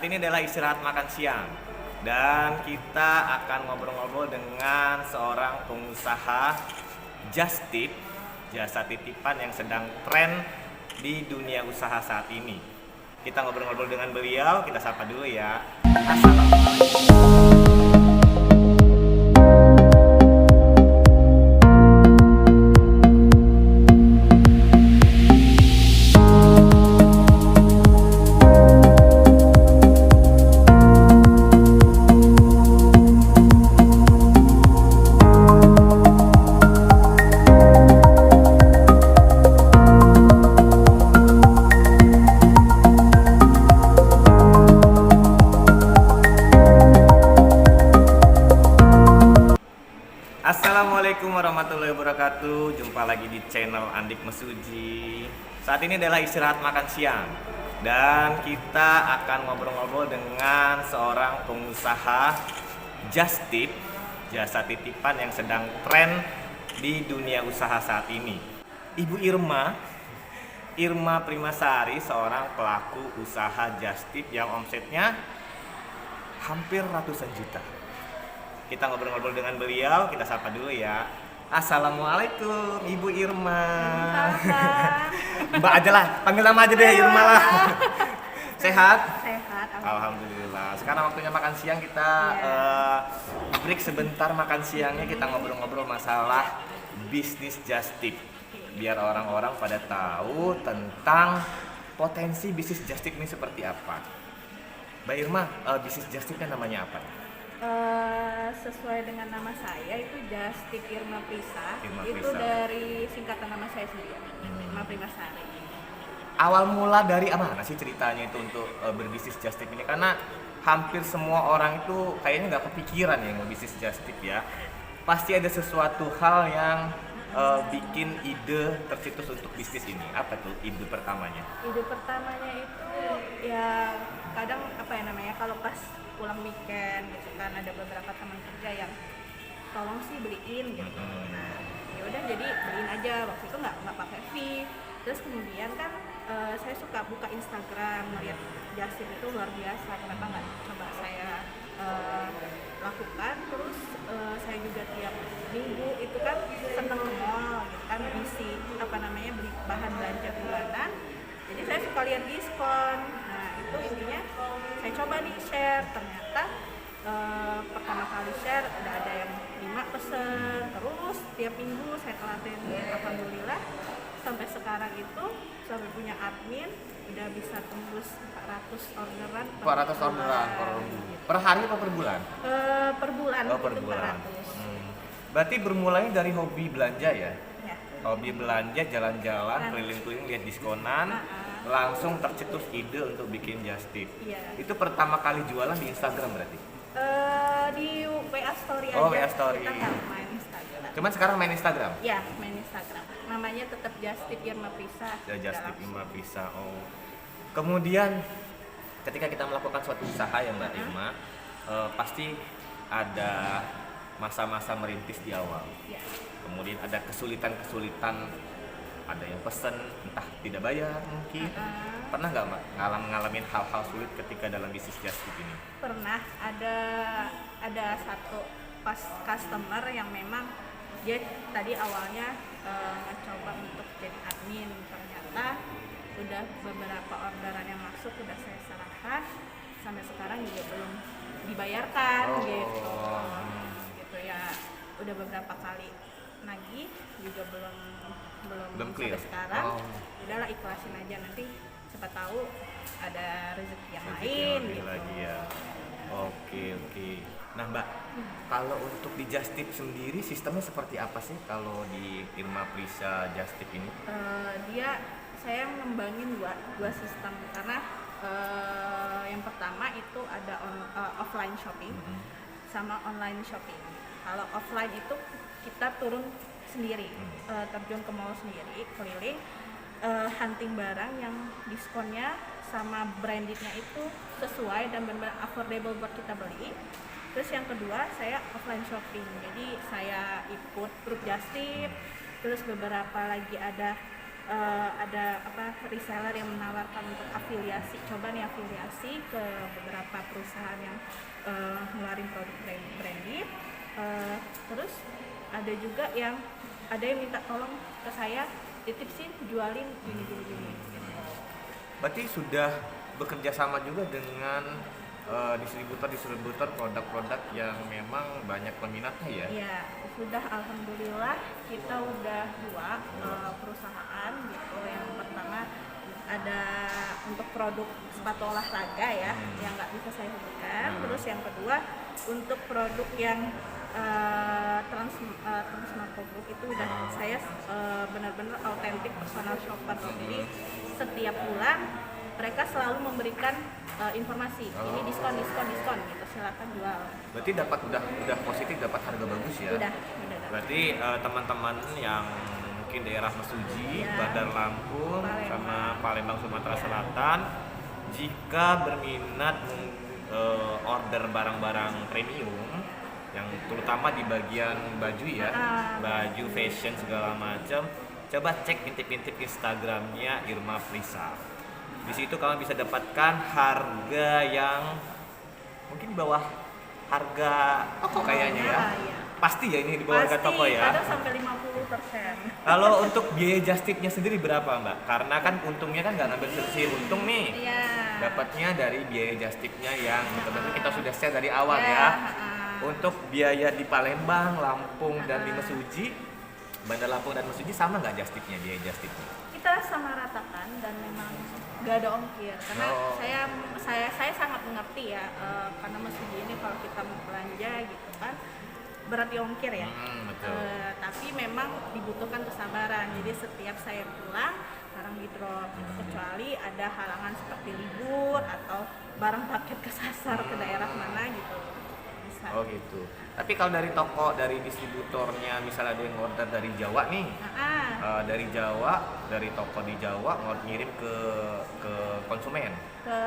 Saat ini adalah istirahat makan siang dan kita akan ngobrol-ngobrol dengan seorang pengusaha just tip, jasa titipan yang sedang tren di dunia usaha saat ini. Kita ngobrol-ngobrol dengan beliau, kita sapa dulu ya. Assalamualaikum. Assalamualaikum warahmatullahi wabarakatuh. Jumpa lagi di channel Andik Mesuji. Saat ini adalah istirahat makan siang dan kita akan ngobrol-ngobrol dengan seorang pengusaha just tip, jasa titipan yang sedang tren di dunia usaha saat ini. Ibu Irma Primasari, seorang pelaku usaha just tip yang omsetnya hampir ratusan juta. Kita ngobrol-ngobrol dengan beliau, kita sapa dulu ya. Assalamualaikum Ibu Irma. Mbak aja lah, panggil nama aja deh, Irma lah. Sehat? Sehat, Alhamdulillah. Sekarang waktunya makan siang, kita break sebentar makan siangnya, kita ngobrol-ngobrol masalah bisnis just tip. Biar orang-orang pada tahu tentang potensi bisnis just tip ini seperti apa. Mbak Irma, bisnis just tipnya namanya apa? Sesuai dengan nama saya itu Just Tip Irma Prisa. Itu Prisa. Dari singkatan nama saya sendiri, Irma Primasari. Awal mula dari mana sih ceritanya itu untuk berbisnis just tip ini? Karena hampir semua orang itu kayaknya nggak kepikiran ya ngebisnis just tip ya. Pasti ada sesuatu hal yang bikin ide tercetus untuk bisnis ini. Apa tuh ide pertamanya? Ide pertamanya itu ya kadang kalau pas pulang weekend gitu kan ada beberapa teman kerja yang tolong sih beliin gitu. Nah, ya udah jadi beliin aja. Waktu itu nggak pakai fee. Terus kemudian kan saya suka buka Instagram, melihat just tip itu luar biasa. Kenapa nggak coba saya lakukan? Terus saya juga tiap minggu itu kan seneng ke mall gitu kan, isi beli bahan belanja bulanan. Jadi saya suka lihat diskon. Nah itu intinya saya coba nih share. Ternyata pertama kali share udah ada yang 5 pesen. Terus tiap minggu saya telaten, alhamdulillah sampai sekarang itu sampai punya admin udah bisa tembus 400 orderan. 400 orderan per hari atau per bulan? Per bulan. Oh, per bulan. Berarti bermulai dari hobi belanja ya? Ya. Hobi belanja, jalan-jalan, keliling-keliling, lihat diskonan, langsung tercetus ide untuk bikin just tip. Iya. Itu pertama kali jualan di Instagram berarti? Di WA Story Oh, aja. WA Story. Kita nggak main Instagram. Cuman sekarang main Instagram? Ya, main Instagram. Namanya tetap Just Tip Irma Prisa. Ya, just tip Irma Prisa. Oh. Kemudian ketika kita melakukan suatu usaha ya Mbak Irma, pasti ada masa-masa merintis di awal. Ya. Kemudian ada kesulitan-kesulitan, ada yang pesen entah tidak bayar mungkin. Pernah nggak Mbak ngalamin hal-hal sulit ketika dalam bisnis just tip ini? Pernah ada satu pas customer yang memang dia tadi awalnya mencoba untuk jadi admin, ternyata udah beberapa orderan yang masuk udah saya serahkan, sampai sekarang juga belum dibayarkan. Gitu ya, udah beberapa kali nagih juga belum clear sampai sekarang. Udahlah, ikhlasin aja, nanti siapa tahu ada rezeki yang lain gitu. Lagi ya. Oke. Nah Mbak, kalau untuk di just tip sendiri sistemnya seperti apa sih kalau di Irma Prisa just tip ini? Saya ngembangin dua sistem, karena yang pertama itu ada offline shopping sama online shopping. Kalau offline itu kita turun sendiri, terjun ke mall sendiri, keliling, hunting barang yang diskonnya sama brandednya itu sesuai dan benar-benar affordable buat kita beli. Terus yang kedua, saya offline shopping, jadi saya ikut grup just tip. Terus beberapa lagi ada ada reseller yang menawarkan untuk afiliasi, coba nih afiliasi ke beberapa perusahaan yang ngeluarin produk branded. Terus ada juga yang minta tolong ke saya ditipsin jualin gini. Berarti sudah bekerja sama juga dengan distributor produk-produk yang memang banyak peminatnya ya? Iya, sudah, alhamdulillah kita udah 2 perusahaan gitu. Yang pertama ada untuk produk sepatu olahraga ya, yang nggak bisa saya sebutkan. Terus yang kedua untuk produk yang Transmarko Group itu udah saya benar-benar autentik personal shopper. Jadi setiap bulan mereka selalu memberikan informasi, ini diskon gitu, silakan jual. Berarti udah positif, dapat harga bagus ya? Udah. Berarti teman-teman yang mungkin daerah Mesuji, Ya. Bandar Lampung, Palembang. sama Palembang Sumatera Selatan, jika berminat order barang-barang premium, yang terutama di bagian baju ya, baju fashion segala macam, coba cek intip-intip Instagramnya Irma Prisa. Di situ kamu bisa dapatkan harga yang mungkin di bawah harga toko kayaknya ya. Iya. Pasti ya ini di bawah harga toko ya. Kadang sampai 50%. Kalau untuk biaya just tip-nya sendiri berapa Mbak? Karena kan untungnya kan nggak ngambil selisih untung nih. Iya. Dapatnya dari biaya just tip-nya yang benar-benar kita sudah share dari awal Ya, ya. Untuk biaya di Palembang, Lampung, dan di Mesuji, Bandar Lampung dan Mesuji sama nggak just tip-nya, biaya just tip-nya? Kita sama ratakan dan memang nggak ada ongkir karena saya sangat mengerti ya, karena Mesuji ini kalau kita mau belanja gitu kan berarti ongkir ya. Betul. Tapi memang dibutuhkan kesabaran. Jadi setiap saya pulang barang di drop gitu, kecuali ada halangan seperti libur atau barang paket kesasar ke daerah mana gitu. Bisa. Oh gitu. Tapi kalau dari toko, dari distributornya, misalnya ada yang order dari Jawa nih, dari Jawa, dari toko di Jawa mau ngirim ke konsumen, Ke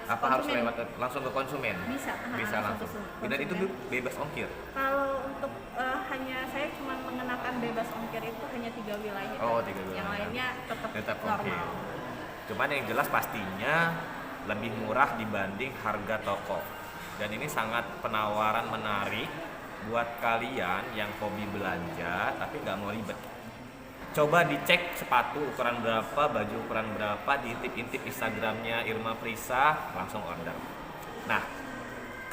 apa harus lewat langsung ke konsumen? Bisa langsung. ke Dan itu konsumen. bebas ongkir. Kalau untuk hanya saya cuma mengenakan bebas ongkir itu hanya 3 wilayah. Oh, 3 wilayah. Yang lainnya tetap ongkir. normal. Cuman yang jelas pastinya lebih murah dibanding harga toko. Dan ini sangat penawaran menarik buat kalian yang hobi belanja tapi nggak mau ribet. Coba dicek sepatu ukuran berapa, baju ukuran berapa, diintip-intip Instagramnya Irma Prisa, langsung order. Nah,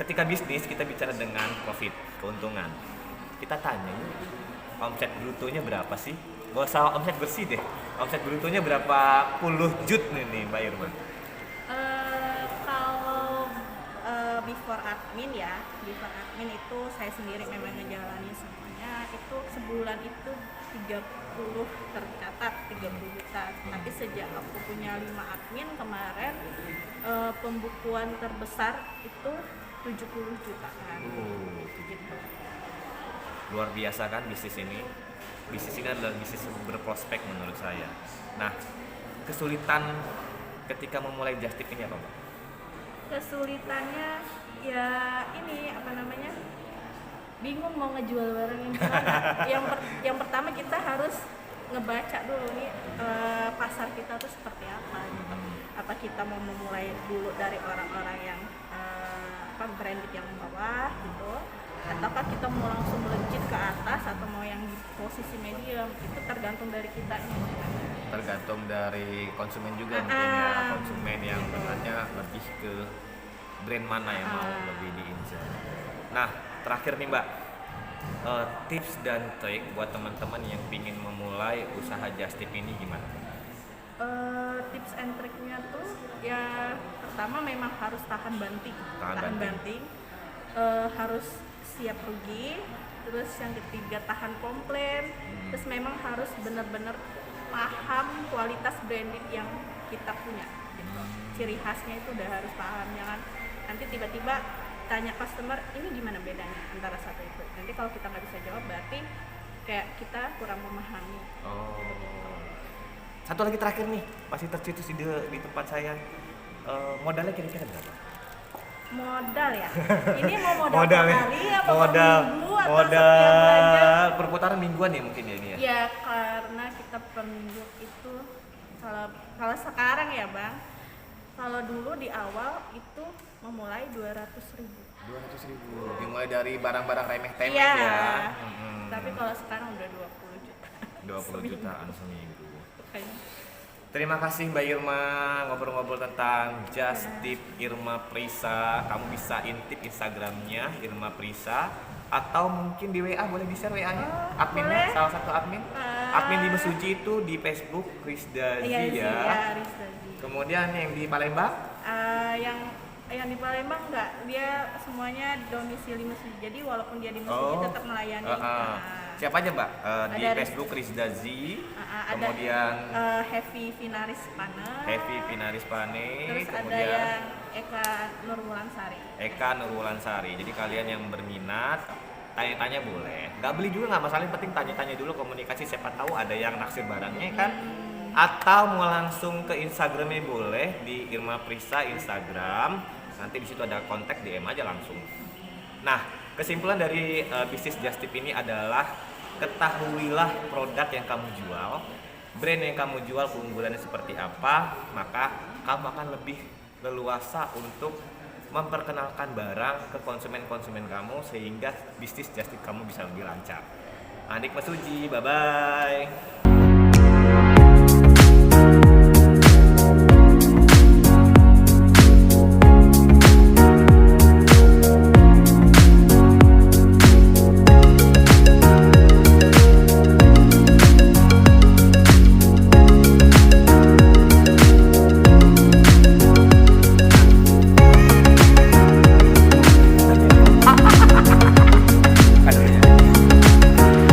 ketika bisnis kita bicara dengan profit, keuntungan. Kita tanya, omset brutonya berapa sih? Gak usah omset bersih deh, omset brutonya berapa puluh jut nih Mbak Irma? Kalau before admin itu saya sendiri memang ngejalanin semuanya, itu sebulan itu 30 tercatat 30 juta. Tapi sejak aku punya 5 admin kemarin, pembukuan terbesar itu 70 jutaan. Gitu. Luar biasa kan bisnis ini? Bisnis ini adalah bisnis berprospek menurut saya. Nah, kesulitan ketika memulai just tip ini apa Mbak? Kesulitannya ya ini bingung mau ngejual barang yang gimana. Yang pertama kita harus ngebaca dulu nih pasar kita tuh seperti apa gitu. Apa kita mau memulai dulu dari orang-orang yang branded yang bawah gitu, ataukah kita mau langsung melejit ke atas atau mau yang di posisi medium, itu tergantung dari kita ini. Tergantung dari konsumen juga mungkin ya, konsumen yang sebenarnya lebih ke brand mana yang mau lebih diincar. Nah, terakhir nih Mbak, tips dan trik buat teman-teman yang ingin memulai usaha just tip ini gimana? Tips and triknya tuh ya pertama memang harus tahan banting. Harus siap rugi. Terus yang ketiga tahan komplain. Terus memang harus benar-benar paham kualitas branded yang kita punya gitu. Ciri khasnya itu udah harus paham, jangan nanti tiba-tiba tanya customer ini gimana bedanya antara satu itu. Nanti kalau kita nggak bisa jawab berarti kayak kita kurang memahami. Satu lagi terakhir nih, masih tercetus di tempat saya, modalnya kira-kira berapa? Modal ya? Ini mau modal Modalnya, per hari apa per minggu atau setiap belanja? perputaran mingguan ya mungkin ya ini ya? Ya karena kita per minggu itu Kalau kalau sekarang ya Bang, kalau dulu di awal itu memulai 200.000. 200.000 dimulai dari barang-barang remeh-temeh Iya. ya. Tapi kalau sekarang udah 20 juta. 20 jutaan seminggu. Kayaknya. Terima kasih Mbak Irma ngobrol-ngobrol tentang Just Tip Irma Prisa. Kamu bisa intip Instagramnya Irma Prisa atau mungkin di WA, boleh di-share WA-nya. Oh, Adminnya, boleh. salah satu admin. Admin di Mesuji itu di Facebook Krisdazi Iya sih, ya. ya, Rizdazi. Kemudian yang di Palembang Yang di Palembang enggak, dia semuanya domisili Mesuji. Jadi walaupun dia di Mesuji tetap melayani. siapa aja Mbak? Di Ada Facebook Krisdazi. Ada Kemudian Heavy Finaris Pane. Heavy Finaris Pane. Terus ada Kemudian yang Eka Nurwulansari. Eka Nurwulansari. Jadi kalian yang berminat tanya-tanya boleh. Nggak beli juga nggak masalah, yang penting tanya-tanya dulu, komunikasi, siapa tahu ada yang naksir barangnya kan. Atau mau langsung ke Instagramnya boleh di Irma Prisa Instagram. Nanti di situ ada kontak, DM aja langsung. Nah, kesimpulan dari bisnis Just Tip ini adalah ketahuilah produk yang kamu jual, brand yang kamu jual, keunggulannya seperti apa, maka kamu akan lebih leluasa untuk memperkenalkan barang ke konsumen-konsumen kamu sehingga bisnis Just Tip kamu bisa lebih lancar. Andik Mesuji, bye-bye.